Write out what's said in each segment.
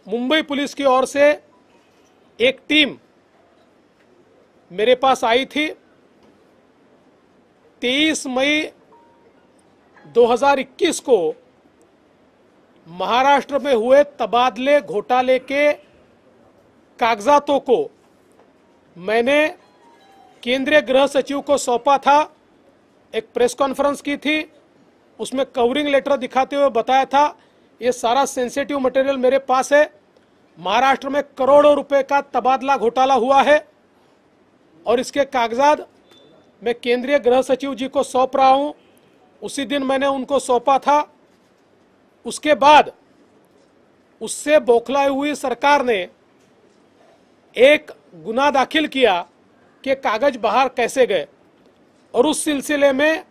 Mumbai police की ओर से एक टीम मेरे पास आई थी। 23 मई 2021 को महाराष्ट्र में हुए तबादले घोटाले के कागजातों को मैंने केंद्रीय गृह सचिव को सौंपा था। एक प्रेस कॉन्फ्रेंस की थी, उसमें कवरिंग लेटर दिखाते हुए बताया था ये सारा सेंसिटिव मटेरियल मेरे पास है। महाराष्ट्र में करोड़ों रुपए का तबादला घोटाला हुआ है और इसके कागजात मैं केंद्रीय गृह सचिव जी को सौंप रहा हूं। उसी दिन मैंने उनको सौंपा था। उसके बाद उससे बौखलाई हुई सरकार ने एक गुना दाखिल किया कि कागज बाहर कैसे गए, और उस सिलसिले में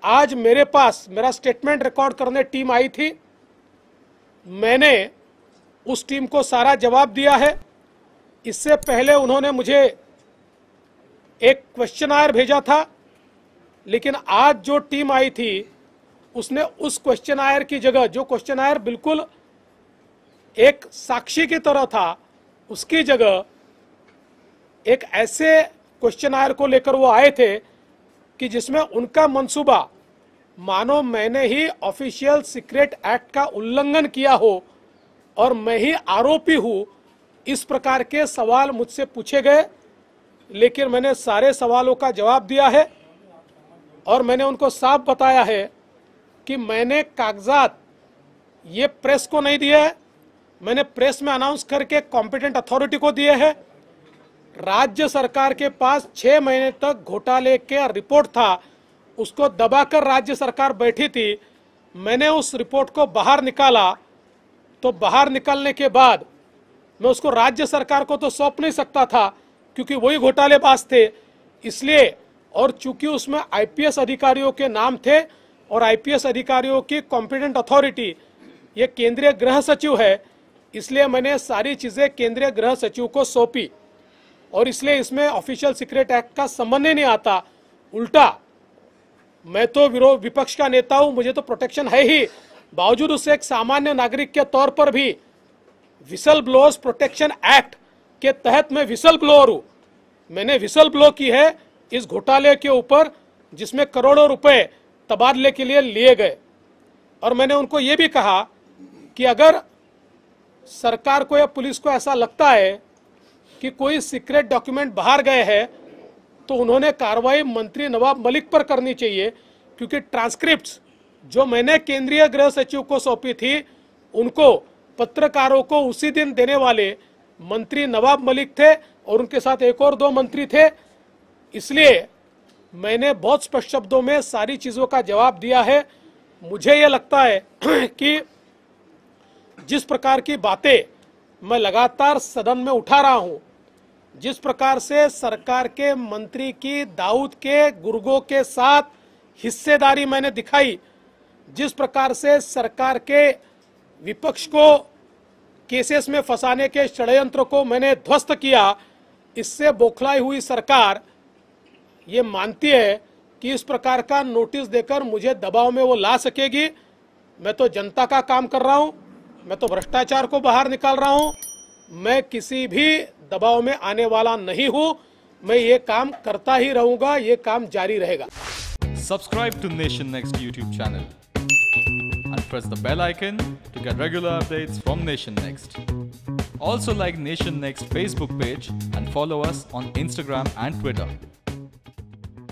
आज मेरे पास मेरा स्टेटमेंट रिकॉर्ड करने टीम आई थी। मैंने उस टीम को सारा जवाब दिया है। इससे पहले उन्होंने मुझे एक क्वेश्चनायर भेजा था, लेकिन आज जो टीम आई थी उसने उस क्वेश्चनायर की जगह, जो क्वेश्चनायर बिल्कुल एक साक्षी की तरह था, उसकी जगह एक ऐसे क्वेश्चनायर को लेकर वो आए थे कि जिसमें उनका मंसूबा मानो मैंने ही ऑफिशियल सीक्रेट एक्ट का उल्लंघन किया हो और मैं ही आरोपी हूं, इस प्रकार के सवाल मुझसे पूछे गए। लेकिन मैंने सारे सवालों का जवाब दिया है और मैंने उनको साफ बताया है कि मैंने कागजात ये प्रेस को नहीं दिए हैं, मैंने प्रेस में अनाउंस करके कॉम्पिटेंट अथॉरिटी को दिए हैं। राज्य सरकार के पास 6 महीने तक घोटाले के रिपोर्ट था, उसको दबाकर राज्य सरकार बैठी थी। मैंने उस रिपोर्ट को बाहर निकाला, तो बाहर निकालने के बाद मैं उसको राज्य सरकार को तो सौंप नहीं सकता था क्योंकि वही घोटालेबाज थे, इसलिए। और चूंकि उसमें आईपीएस अधिकारियों के नाम थे और आईपीएस अधिकारियों की कॉम्पिटेंट अथॉरिटी ये केंद्रीय गृह सचिव है, इसलिए मैंने सारी चीजें केंद्रीय गृह सचिव को सौंपी। और इसलिए इसमें ऑफिशियल सीक्रेट एक्ट का संबंध ही नहीं आता। उल्टा मैं तो विपक्ष का नेता हूं, मुझे तो प्रोटेक्शन है ही, बावजूद उससे एक सामान्य नागरिक के तौर पर भी विसल ब्लोअर्स प्रोटेक्शन एक्ट के तहत मैं विसल ब्लोअर हूं। मैंने विसल ब्लो की है इस घोटाले के ऊपर जिसमें करोड़ों रुपए तबादले के लिए लिए गए। और मैंने उनको ये भी कहा कि अगर सरकार को या पुलिस को ऐसा लगता है कि कोई सीक्रेट डॉक्यूमेंट बाहर गए हैं तो उन्होंने कार्रवाई मंत्री नवाब मलिक पर करनी चाहिए, क्योंकि ट्रांसक्रिप्ट्स जो मैंने केंद्रीय गृह सचिव को सौंपी थी उनको पत्रकारों को उसी दिन देने वाले मंत्री नवाब मलिक थे और उनके साथ एक और 2 मंत्री थे। इसलिए मैंने बहुत स्पष्ट शब्दों में सारी चीजों का जवाब दिया है। मुझे यह लगता है कि जिस प्रकार की बातें मैं लगातार सदन में उठा रहा हूं, जिस प्रकार से सरकार के मंत्री की दाऊद के गुर्गों के साथ हिस्सेदारी मैंने दिखाई, जिस प्रकार से सरकार के विपक्ष को केसेस में फंसाने के षड्यंत्र को मैंने ध्वस्त किया, इससे बौखलाई हुई सरकार ये मानती है कि इस प्रकार का नोटिस देकर मुझे दबाव में वो ला सकेगी। मैं तो जनता का काम कर रहा हूं, मैं तो भ्रष्टाचार को बाहर निकाल रहा हूं, मैं किसी भी दबाव में आने वाला नहीं हूं। मैं ये काम करता ही रहूंगा, ये काम जारी रहेगा। Subscribe to Nation Next YouTube channel and press the bell icon to get regular updates from Nation Next. Also like Nation Next Facebook page and follow us on Instagram and Twitter.